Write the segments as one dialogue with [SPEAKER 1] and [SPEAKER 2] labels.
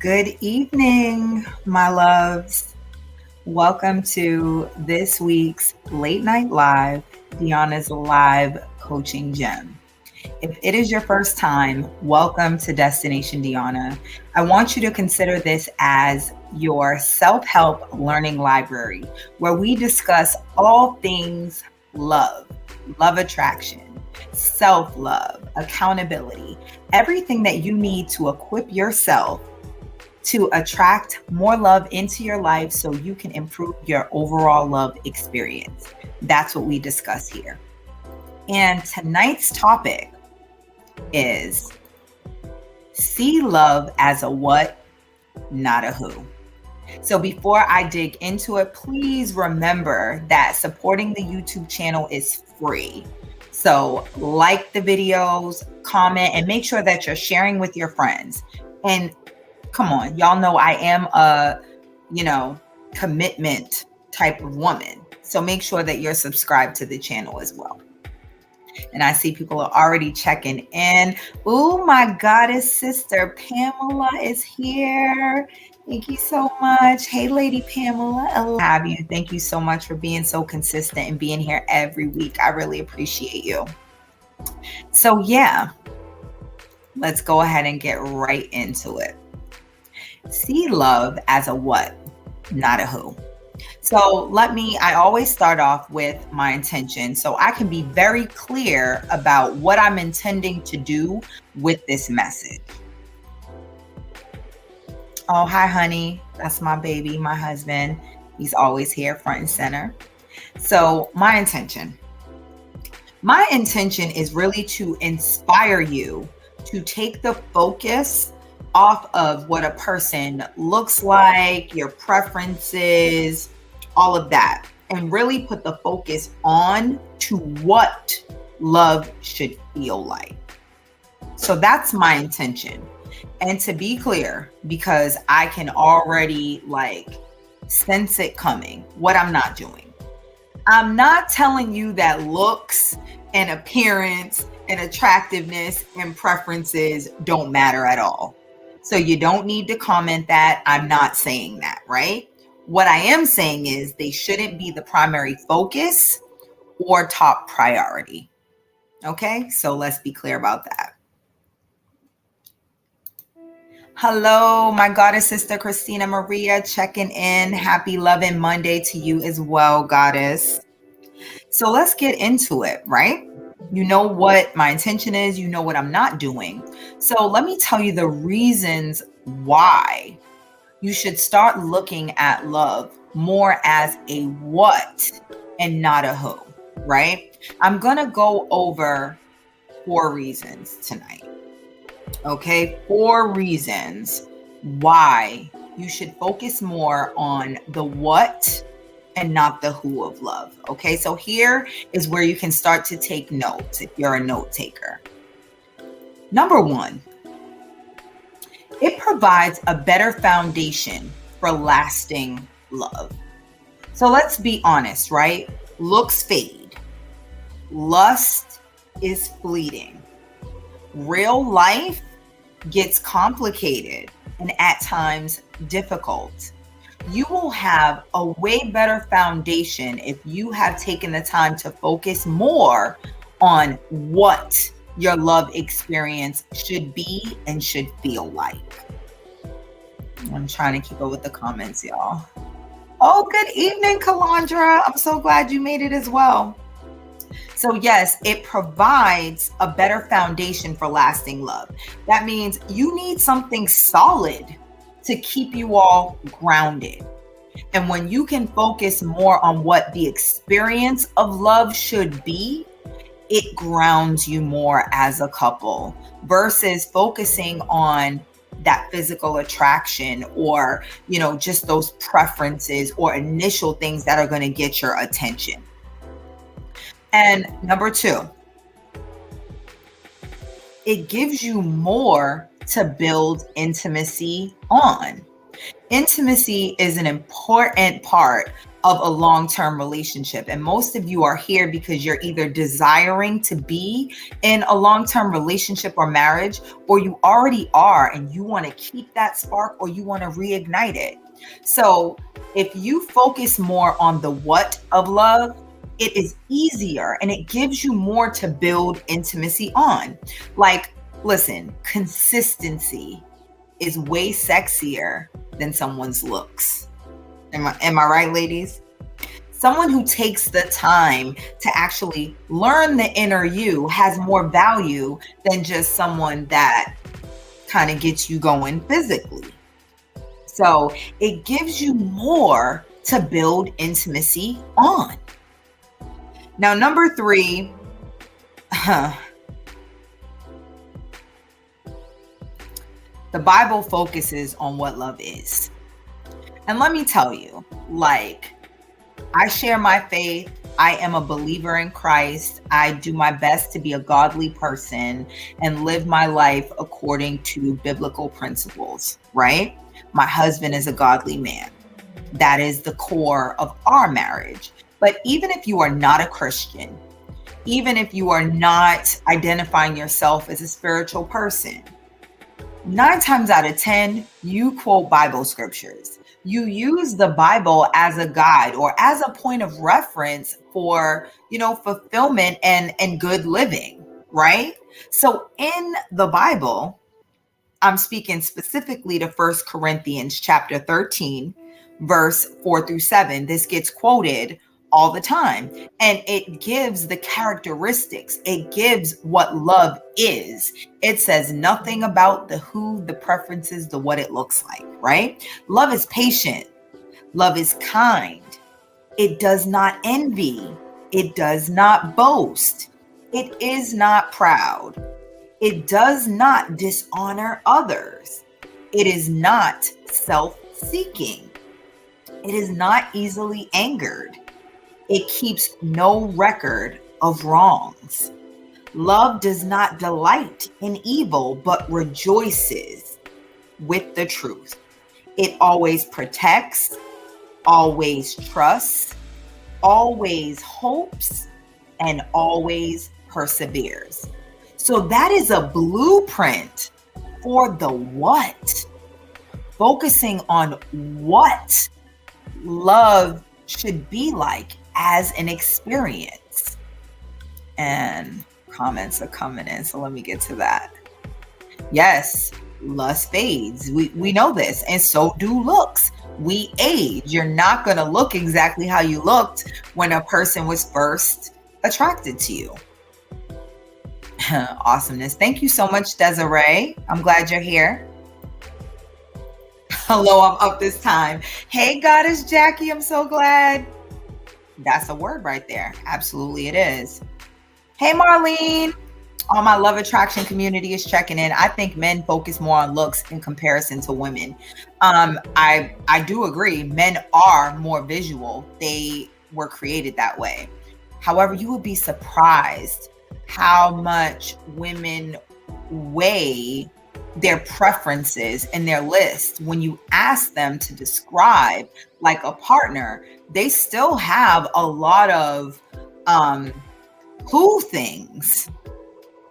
[SPEAKER 1] Good evening, my loves. Welcome to this week's Late Night Live, Deanna's Live Coaching Gem. If it is your first time, welcome to Destination Deanna. I want you to consider this as your self-help learning library where we discuss all things love, love attraction, self-love, accountability, everything that you need to equip yourself to attract more love into your life so you can improve your overall love experience. That's what we discuss here. And tonight's topic is see love as a what, not a who. So before I dig into it, please remember that supporting the YouTube channel is free. So like the videos, comment, and make sure that you're sharing with your friends. And come on, y'all know I am a, commitment type of woman. So make sure that you're subscribed to the channel as well. And I see people are already checking in. Oh, my goddess sister Pamela is here. Thank you so much. Hey, Lady Pamela, I love you. Thank you so much for being so consistent and being here every week. I really appreciate you. So yeah, let's go ahead and get right into it. See love as a what, not a who. So I always start off with my intention so I can be very clear about what I'm intending to do with this message. Oh, hi, honey. That's my baby, my husband. He's always here front and center. So my intention is really to inspire you to take the focus off of what a person looks like, your preferences, all of that, and really put the focus on to what love should feel like. So that's my intention. And to be clear, because I can already sense it coming, what I'm not doing. I'm not telling you that looks and appearance and attractiveness and preferences don't matter at all. So you don't need to comment that. I'm not saying that, right? What I am saying is they shouldn't be the primary focus or top priority. Okay, so let's be clear about that. Hello, my goddess sister Christina Maria checking in. Happy Loving Monday to you as well, goddess. So let's get into it, right? You know what my intention is. You know what I'm not doing. So let me tell you the reasons why you should start looking at love more as a what and not a who, right? I'm going to go over 4 reasons tonight. Okay, 4 reasons why you should focus more on the what and not the who of love. Okay, so here is where you can start to take notes if you're a note taker. Number 1, it provides a better foundation for lasting love. So let's be honest, right? Looks fade. Lust is fleeting. Real life gets complicated and at times difficult. You will have a way better foundation if you have taken the time to focus more on what your love experience should be and should feel like. I'm trying to keep up with the comments, y'all. Oh, good evening, Kalandra. I'm so glad you made it as well. So yes, it provides a better foundation for lasting love. That means you need something solid to keep you all grounded. And when you can focus more on what the experience of love should be, it grounds you more as a couple versus focusing on that physical attraction or, just those preferences or initial things that are going to get your attention. And number 2, it gives you more to build intimacy on. Intimacy is an important part of a long-term relationship. And most of you are here because you're either desiring to be in a long-term relationship or marriage, or you already are and you want to keep that spark or you want to reignite it. So if you focus more on the what of love, it is easier and it gives you more to build intimacy on. Like, listen, consistency is way sexier than someone's looks. Am I right, ladies? Someone who takes the time to actually learn the inner you has more value than just someone that kind of gets you going physically. So it gives you more to build intimacy on. Now, number 3, the Bible focuses on what love is. And let me tell you, like, I share my faith. I am a believer in Christ. I do my best to be a godly person and live my life according to biblical principles, right? My husband is a godly man. That is the core of our marriage. But even if you are not a Christian, even if you are not identifying yourself as a spiritual person, 9 times out of 10, you quote Bible scriptures. You use the Bible as a guide or as a point of reference for, fulfillment and good living, right? So in the Bible, I'm speaking specifically to 1 Corinthians chapter 13, verse 4-7. This gets quoted all the time, and it gives the characteristics. It gives what love is. It says nothing about the who, the preferences, the what it looks like, right? Love is patient. Love is kind. It does not envy. It does not boast. It is not proud. It does not dishonor others. It is not self-seeking. It is not easily angered. It keeps no record of wrongs. Love does not delight in evil, but rejoices with the truth. It always protects, always trusts, always hopes, and always perseveres. So that is a blueprint for the what. Focusing on what love should be like as an experience. And comments are coming in, so let me get to that. Yes, lust fades. We know this, and so do looks. We age. You're not going to look exactly how you looked when a person was first attracted to you. Awesomeness. Thank you so much, Desiree. I'm glad you're here. Hello, I'm up this time. Hey, Goddess Jackie, I'm so glad. That's a word right there. Absolutely it is. Hey, Marlene. All my love attraction community is checking in. I think men focus more on looks in comparison to women. I do agree. Men are more visual. They were created that way. However, you would be surprised how much women weigh their preferences and their list. When you ask them to describe like a partner, they still have a lot of who things.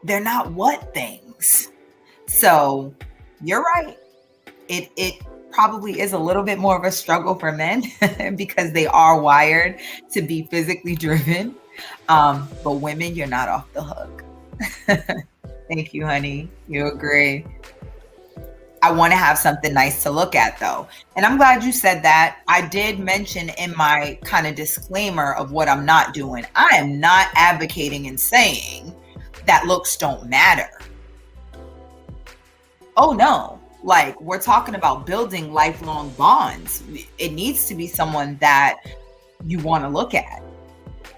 [SPEAKER 1] They're not what things. So you're right. It probably is a little bit more of a struggle for men because they are wired to be physically driven. But women, you're not off the hook. Thank you, honey. You agree. I want to have something nice to look at, though. And I'm glad you said that. I did mention in my kind of disclaimer of what I'm not doing. I am not advocating and saying that looks don't matter. Oh, no. Like, we're talking about building lifelong bonds. It needs to be someone that you want to look at.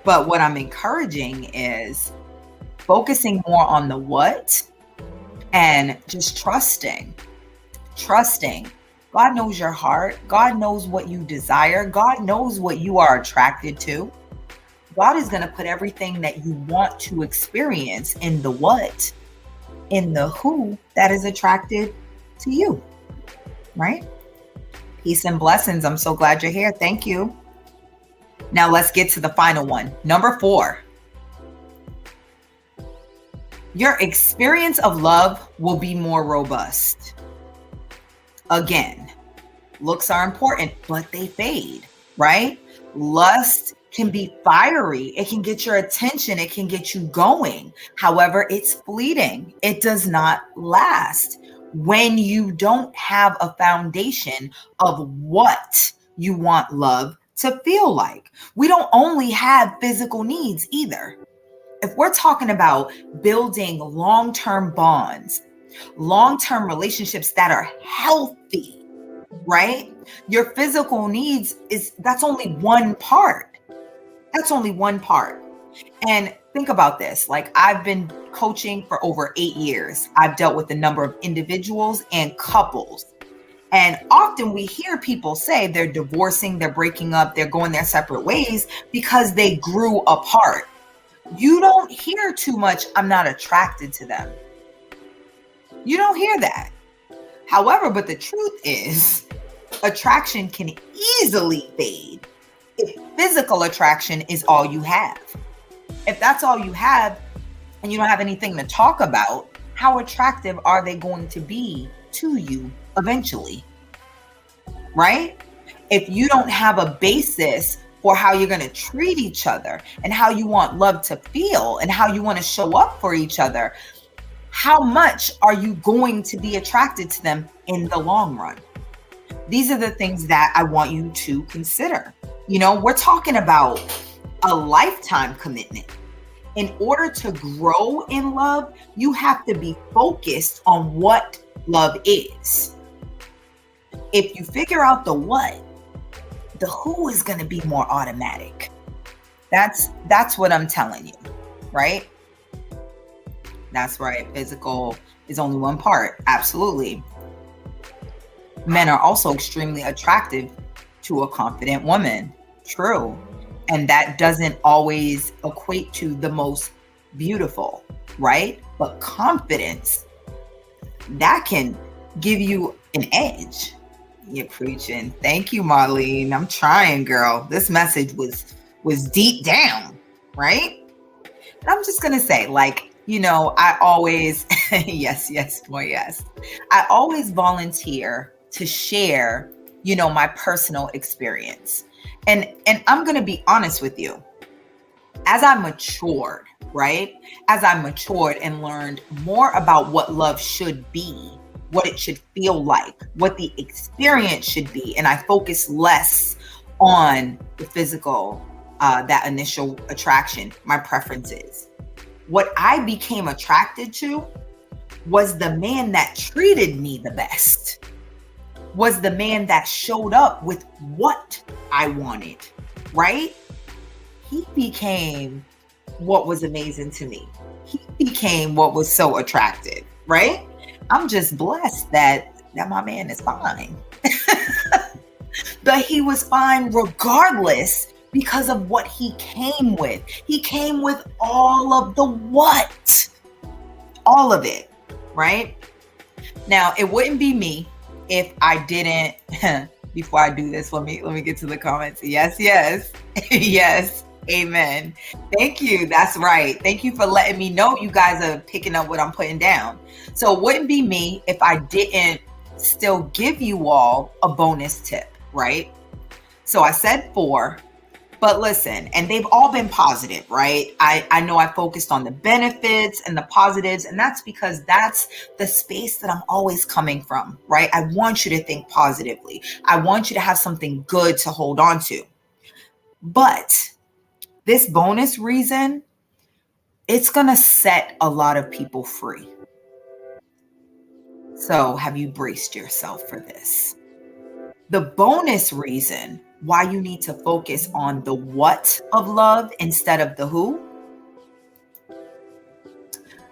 [SPEAKER 1] But what I'm encouraging is focusing more on the what and just trusting. God knows your heart. God knows what you desire. God knows what you are attracted to. God is going to put everything that you want to experience in the what, in the who that is attracted to you, right? Peace and blessings. I'm so glad you're here. Thank you. Now let's get to the final one. Number 4. Your experience of love will be more robust. Again, looks are important, but they fade, right? Lust can be fiery. It can get your attention. It can get you going. However, it's fleeting. It does not last when you don't have a foundation of what you want love to feel like. We don't only have physical needs either. If we're talking about building long-term bonds, long-term relationships that are healthy, right? Your physical needs that's only one part. That's only one part. And think about this. Like, I've been coaching for over 8 years. I've dealt with a number of individuals and couples. And often we hear people say they're divorcing, they're breaking up, they're going their separate ways because they grew apart. You don't hear too much, I'm not attracted to them. You don't hear that. However, but the truth is, attraction can easily fade if physical attraction is all you have. If that's all you have and you don't have anything to talk about, how attractive are they going to be to you eventually? Right? If you don't have a basis for how you're going to treat each other and how you want love to feel and how you want to show up for each other, how much are you going to be attracted to them in the long run? These are the things that I want you to consider. You know, we're talking about a lifetime commitment. In order to grow in love, you have to be focused on what love is. If you figure out the what, the who is going to be more automatic. That's what I'm telling you, right? That's right. Physical is only one part. Absolutely. Men are also extremely attractive to a confident woman. True. And that doesn't always equate to the most beautiful, right? But confidence, that can give you an edge. You're preaching. Thank you, Marlene. I'm trying, girl. This message was deep down, right? And I'm just going to say, like, you know, I always, yes, more yes. I always volunteer to share, you know, my personal experience. And I'm going to be honest with you. As I matured, right? As I matured and learned more about what love should be, what it should feel like, what the experience should be, and I focus less on the physical, that initial attraction, my preferences. What I became attracted to was the man that treated me the best, was the man that showed up with what I wanted, right? He became what was amazing to me. He became what was so attractive, right? I'm just blessed that my man is fine. But he was fine regardless because of what he came with. He came with all of the what? All of it, right? Now, it wouldn't be me if I didn't, before I do this, let me get to the comments. Yes. Yes. Amen. Thank you. That's right. Thank you for letting me know you guys are picking up what I'm putting down. So it wouldn't be me if I didn't still give you all a bonus tip, right? So I said 4, but listen, and they've all been positive, right? I know I focused on the benefits and the positives, and that's because that's the space that I'm always coming from, right? I want you to think positively. I want you to have something good to hold on to. But this bonus reason, it's going to set a lot of people free. So have you braced yourself for this? The bonus reason why you need to focus on the what of love instead of the who,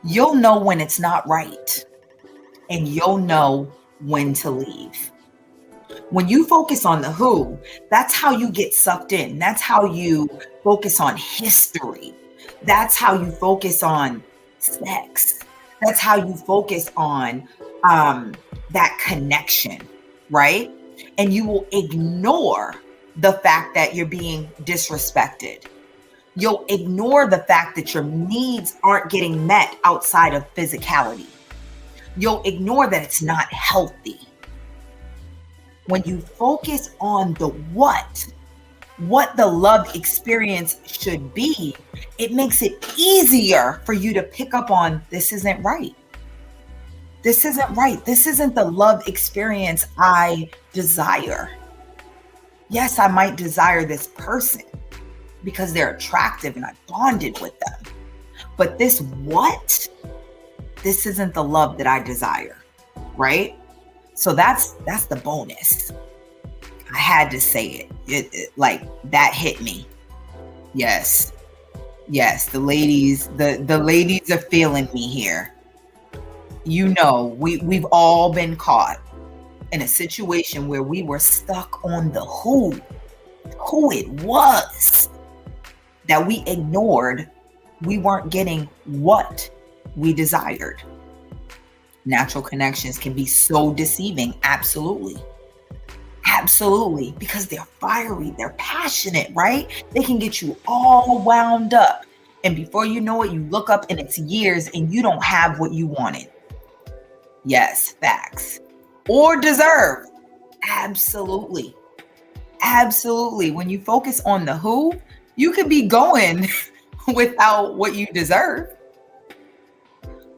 [SPEAKER 1] you'll know when it's not right, and you'll know when to leave. When you focus on the who, that's how you get sucked in. That's how you focus on history. That's how you focus on sex. That's how you focus on that connection, right? And you will ignore the fact that you're being disrespected. You'll ignore the fact that your needs aren't getting met outside of physicality. You'll ignore that it's not healthy. When you focus on the what the love experience should be, it makes it easier for you to pick up on, this isn't right. This isn't right. This isn't the love experience I desire. Yes, I might desire this person because they're attractive and I bonded with them. But this isn't the love that I desire, right? So that's the bonus. I had to say it. It like that hit me. Yes. The ladies are feeling me here. You know, we've all been caught in a situation where we were stuck on the who it was that we ignored. We weren't getting what we desired. Natural connections can be so deceiving. Absolutely, because they're fiery, they're passionate, right? They can get you all wound up. And before you know it, you look up and it's years and you don't have what you wanted. Yes, facts. Or deserve. Absolutely. When you focus on the who, you could be going without what you deserve.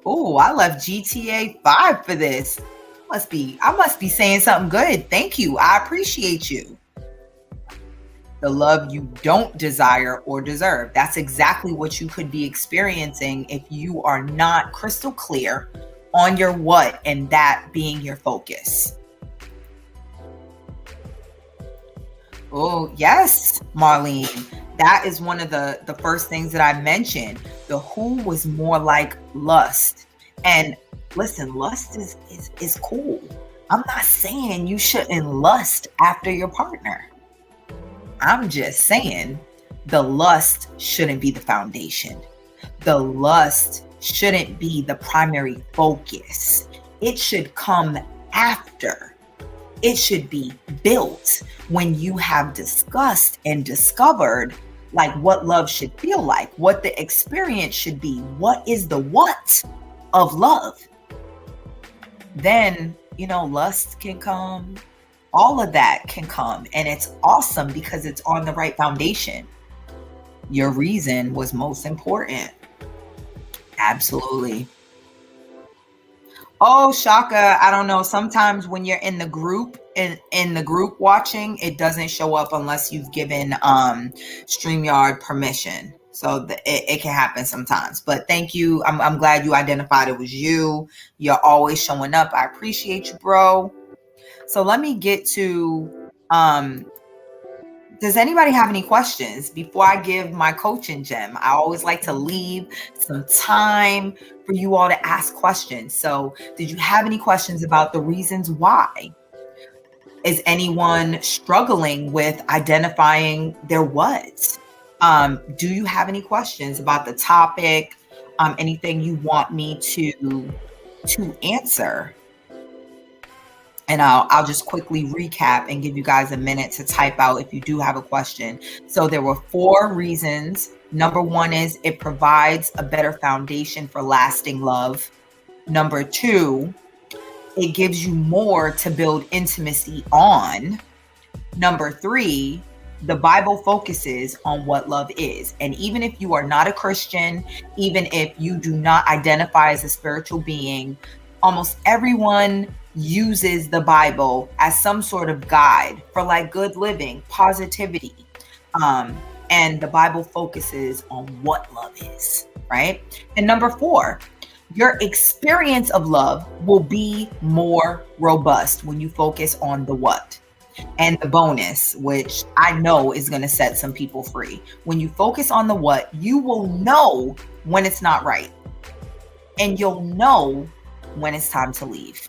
[SPEAKER 1] Oh, I left GTA 5 for this. I must be saying something good. Thank you. I appreciate you. The love you don't desire or deserve. That's exactly what you could be experiencing if you are not crystal clear on your what and that being your focus. Oh, yes, Marlene. That is one of the first things that I mentioned. The who was more like lust. And listen, lust is cool. I'm not saying you shouldn't lust after your partner. I'm just saying the lust shouldn't be the foundation. The lust shouldn't be the primary focus. It should come after. It should be built when you have discussed and discovered like what love should feel like, what the experience should be, what is the what of love. Then, lust can come. All of that can come. And it's awesome because it's on the right foundation. Your reason was most important. Absolutely. Oh, Shaka, I don't know. Sometimes when you're in the group, in the group watching, it doesn't show up unless you've given StreamYard permission. So it can happen sometimes. But thank you. I'm glad you identified it was you. You're always showing up. I appreciate you, bro. So let me get to does anybody have any questions before I give my coaching gem? I always like to leave some time for you all to ask questions. So did you have any questions about the reasons why? Is anyone struggling with identifying their what? Do you have any questions about the topic? Anything you want me to answer? And I'll just quickly recap and give you guys a minute to type out if you do have a question. So there were 4 reasons. Number 1 is it provides a better foundation for lasting love. Number 2, it gives you more to build intimacy on. Number 3, the Bible focuses on what love is. And even if you are not a Christian, even if you do not identify as a spiritual being, almost everyone uses the Bible as some sort of guide for like good living, positivity. And the Bible focuses on what love is, right? And number 4, your experience of love will be more robust when you focus on the what. And the bonus, which I know is going to set some people free. When you focus on the what, you will know when it's not right. And you'll know when it's time to leave.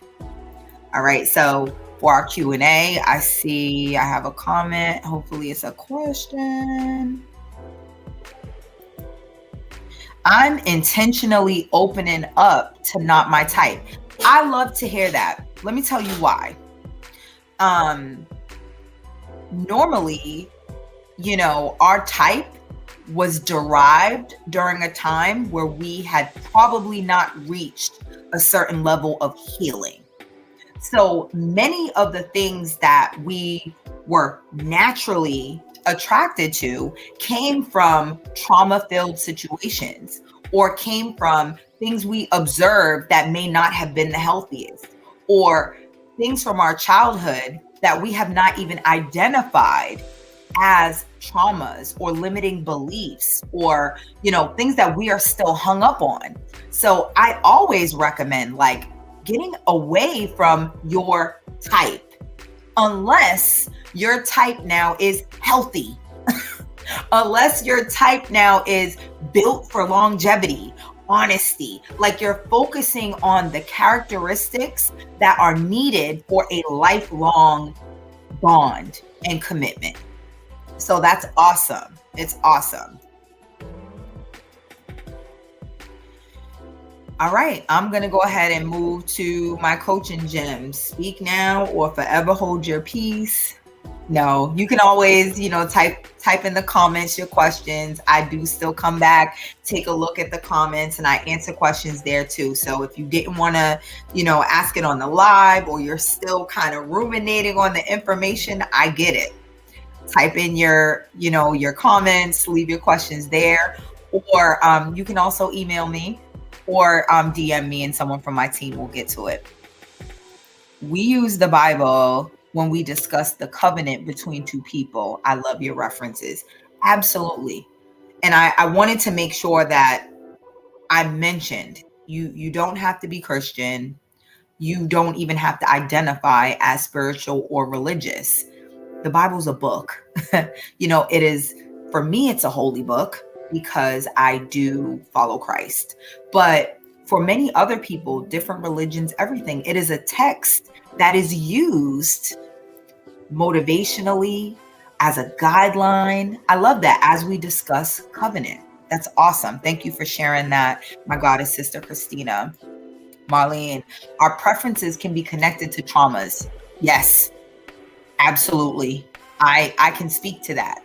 [SPEAKER 1] All right, so for our Q&A, I see I have a comment. Hopefully it's a question. I'm intentionally opening up to not my type. I love to hear that. Let me tell you why. normally, our type was derived during a time where we had probably not reached a certain level of healing. So many of the things that we were naturally attracted to came from trauma-filled situations or came from things we observed that may not have been the healthiest, or things from our childhood that we have not even identified as traumas or limiting beliefs, or things that we are still hung up on. So I always recommend getting away from your type, unless your type now is healthy, unless your type now is built for longevity, honesty, like you're focusing on the characteristics that are needed for a lifelong bond and commitment. So that's awesome. It's awesome. All right, I'm going to go ahead and move to my coaching gems. Speak now or forever hold your peace. No, you can always, type in the comments your questions. I do still come back, take a look at the comments, and I answer questions there too. So if you didn't want to, ask it on the live, or you're still kind of ruminating on the information, I get it. Type in your comments, leave your questions there, or you can also email me or DM me, and someone from my team will get to it. We use the Bible when we discuss the covenant between two people. I love your references. Absolutely. And I wanted to make sure that I mentioned you don't have to be Christian. You don't even have to identify as spiritual or religious. The Bible's a book. It is, for me, it's a holy book because I do follow Christ. But for many other people, different religions, everything, it is a text that is used motivationally, as a guideline. I love that as we discuss covenant. That's awesome. Thank you for sharing that, my goddess sister Christina. Marlene, our preferences can be connected to traumas. Yes, absolutely. I can speak to that.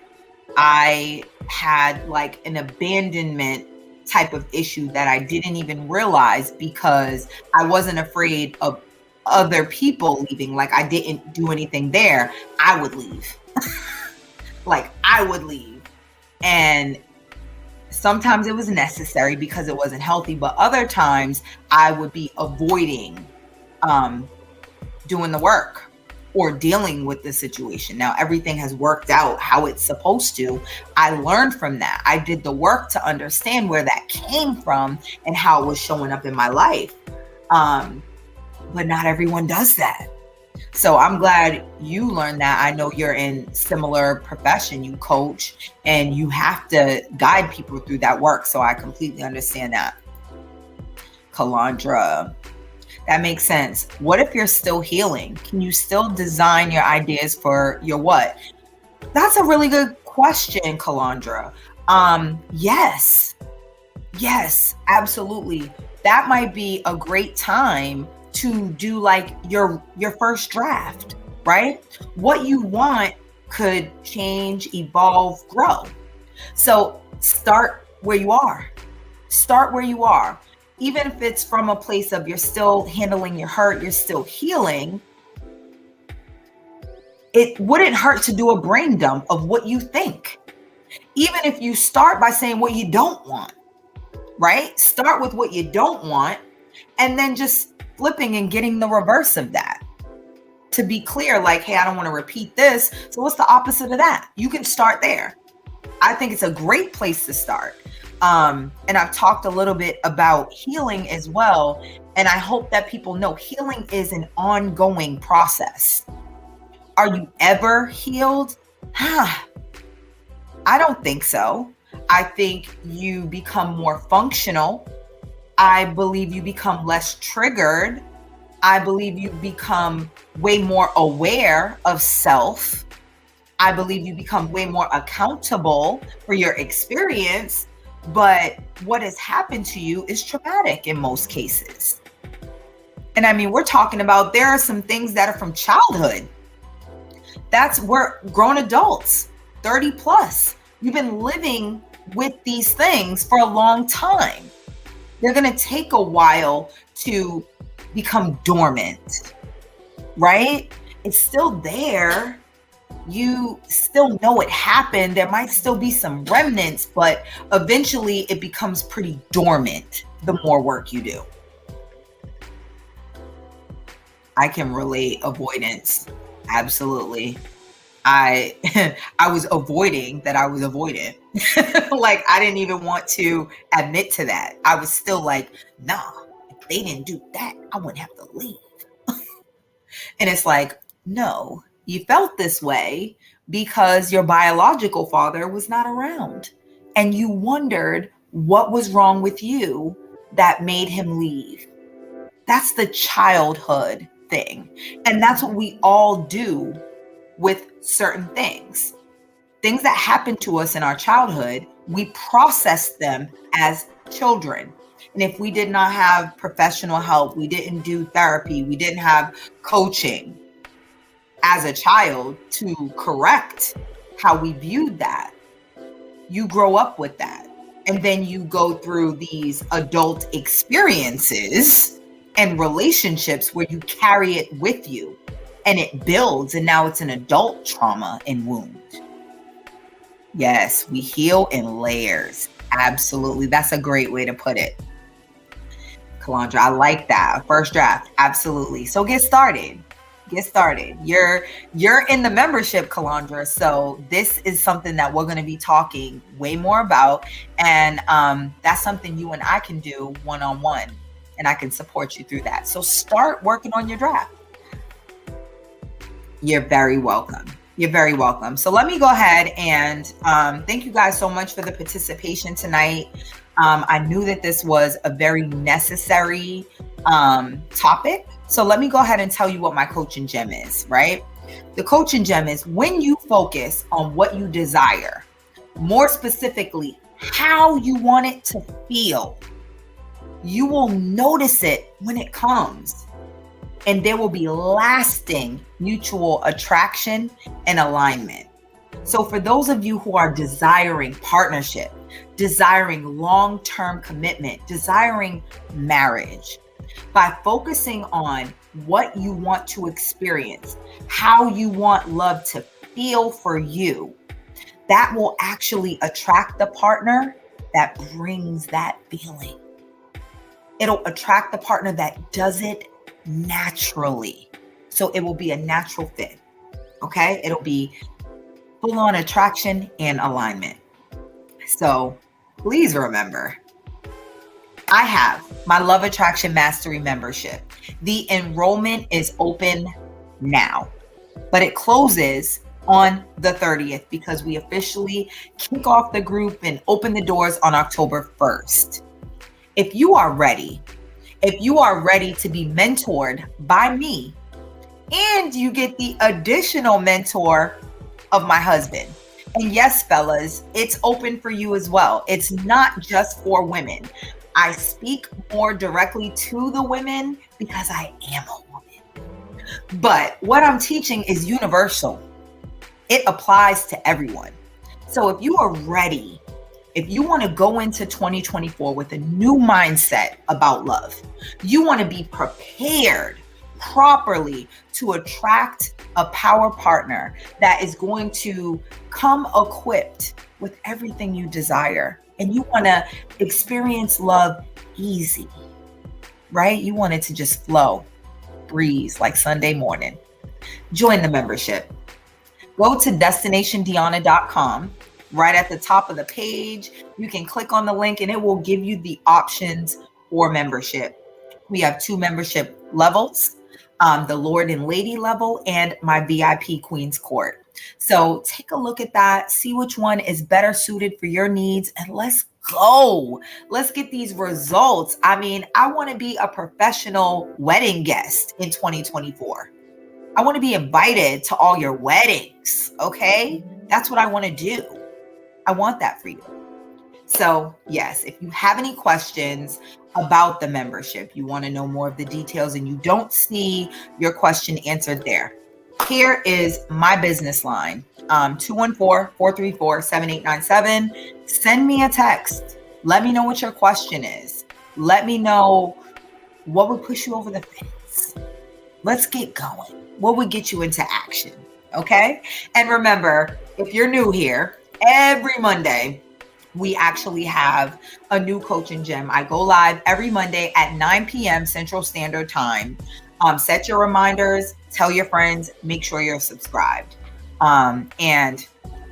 [SPEAKER 1] I had an abandonment type of issue that I didn't even realize because I wasn't afraid of other people leaving. I didn't do anything there. I would leave. I would leave. And sometimes it was necessary because it wasn't healthy, but other times I would be avoiding doing the work or dealing with the situation. Now everything has worked out how it's supposed to. I learned from that. I did the work to understand where that came from and how it was showing up in my life. But not everyone does that. So I'm glad you learned that. I know you're in similar profession, you coach, and you have to guide people through that work. So I completely understand that. Kalandra, that makes sense. What if you're still healing? Can you still design your ideas for your what? That's a really good question, Kalandra. Yes, absolutely. That might be a great time to do your first draft, right? What you want could change, evolve, grow. So start where you are. Even if it's from a place of you're still handling your hurt, you're still healing. It wouldn't hurt to do a brain dump of what you think. Even if you start by saying what you don't want, right? Start with what you don't want, and then just flipping and getting the reverse of that to be clear, hey, I don't want to repeat this. So what's the opposite of that? You can start there. I think it's a great place to start. And I've talked a little bit about healing as well. And I hope that people know healing is an ongoing process. Are you ever healed? I don't think so. I think you become more functional. I believe you become less triggered. I believe you become way more aware of self. I believe you become way more accountable for your experience. But what has happened to you is traumatic in most cases. And I mean, we're talking about there are some things that are from childhood We're grown adults, 30 plus. You've been living with these things for a long time. They're going to take a while to become dormant, right? It's still there. You still know it happened. There might still be some remnants, but eventually it becomes pretty dormant the more work you do. I can relate avoidance. Absolutely. I I was avoiding that I was avoidant. Like I didn't even want to admit to that. I was still like, nah, if they didn't do that, I wouldn't have to leave. And it's like, no, you felt this way because your biological father was not around. And you wondered what was wrong with you that made him leave. That's the childhood thing. And that's what we all do with certain things. Things that happen to us in our childhood, we process them as children. And if we did not have professional help, we didn't do therapy, we didn't have coaching as a child to correct how we viewed that, you grow up with that. And then you go through these adult experiences and relationships where you carry it with you and it builds, and now it's an adult trauma and wound. Yes, we heal in layers. Absolutely. That's a great way to put it. Kalandra, I like that. First draft. Absolutely. So get started. Get started. You're in the membership, Kalandra. So this is something that we're going to be talking way more about. And that's something you and I can do one-on-one. And I can support you through that. So start working on your draft. You're very welcome. You're very welcome. So let me go ahead and thank you guys so much for the participation tonight. I knew that this was a very necessary topic. So let me go ahead and tell you what my coaching gem is, right? The coaching gem is when you focus on what you desire, more specifically, how you want it to feel, you will notice it when it comes. And there will be lasting mutual attraction and alignment. So for those of you who are desiring partnership, desiring long-term commitment, desiring marriage, by focusing on what you want to experience, how you want love to feel for you, that will actually attract the partner that brings that feeling. It'll attract the partner that does it naturally. So it will be a natural fit. Okay. It'll be full on attraction and alignment. So please remember, I have my Love Attraction Mastery membership. The enrollment is open now, but it closes on the 30th because we officially kick off the group and open the doors on October 1st. If you are ready to be mentored by me, and you get the additional mentor of my husband. And yes, fellas, it's open for you as well. It's not just for women. I speak more directly to the women because I am a woman. But what I'm teaching is universal. It applies to everyone. So if you are ready, if you want to go into 2024 with a new mindset about love, you want to be prepared properly to attract a power partner that is going to come equipped with everything you desire, and you want to experience love easy, right? You want it to just flow, breeze like Sunday morning. Join the membership. Go to destinationdeanna.com. Right at the top of the page, you can click on the link and it will give you the options for membership. We have 2 membership levels, the Lord and Lady level and my VIP Queen's Court. So take a look at that, see which one is better suited for your needs, and let's go. Let's get these results. I mean, I want to be a professional wedding guest in 2024. I want to be invited to all your weddings, okay? That's what I want to do. I want that for you. So yes, if you have any questions about the membership, you want to know more of the details and you don't see your question answered there, Here is my business line, 214-434-7897. Send me a text. Let me know what your question is. Let me know what would push you over the fence. Let's get going. What would get you into action? Okay? And remember, if you're new here, every Monday, we actually have a new coaching gym. I go live every Monday at 9 p.m. Central Standard Time. Set your reminders, tell your friends, make sure you're subscribed. And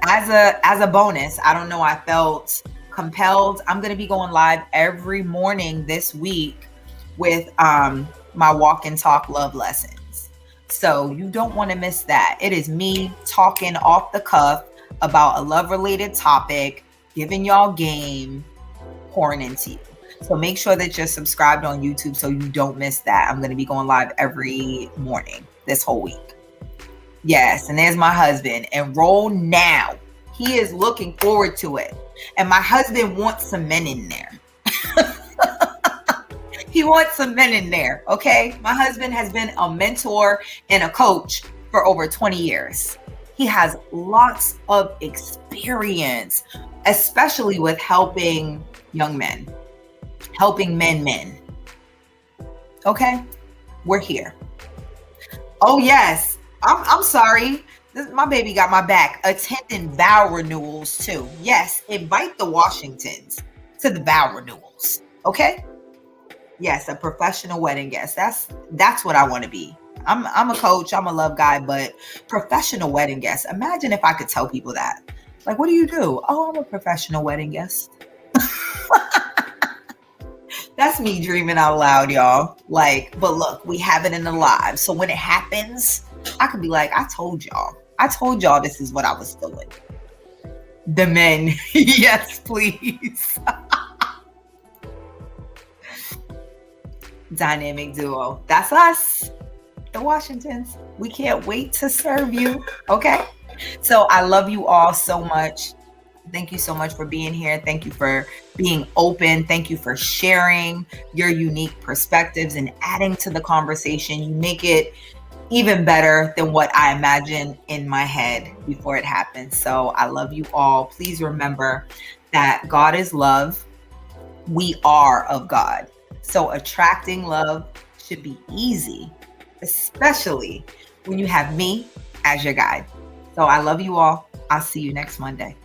[SPEAKER 1] as a bonus, I don't know, I felt compelled. I'm going to be going live every morning this week with my walk and talk love lessons. So you don't want to miss that. It is me talking off the cuff about a love related topic, giving y'all game, pouring into you. So make sure that you're subscribed on YouTube so you don't miss that. I'm going to be going live every morning this whole week. Yes, and there's my husband. Enroll now. He is looking forward to it. And my husband wants some men in there. He wants some men in there, okay? My husband has been a mentor and a coach for over 20 years. He has lots of experience, especially with helping young men, helping men. Okay? We're here. Oh, yes. I'm sorry. My baby got my back. Attending vow renewals, too. Yes, invite the Washingtons to the vow renewals, okay? Yes, a professional wedding guest. That's what I want to be. I'm a coach, I'm a love guy, but professional wedding guest. Imagine if I could tell people that. Like, what do you do? Oh, I'm a professional wedding guest. That's me dreaming out loud, y'all. Like, but look, we have it in the live. So when it happens, I could be like, I told y'all this is what I was doing. The men, yes, please. Dynamic duo. That's us, the Washingtons. We can't wait to serve you. Okay. So I love you all so much. Thank you so much for being here. Thank you for being open. Thank you for sharing your unique perspectives and adding to the conversation. You make it even better than what I imagined in my head before it happened. So I love you all. Please remember that God is love. We are of God. So attracting love should be easy, especially when you have me as your guide. So I love you all. I'll see you next Monday.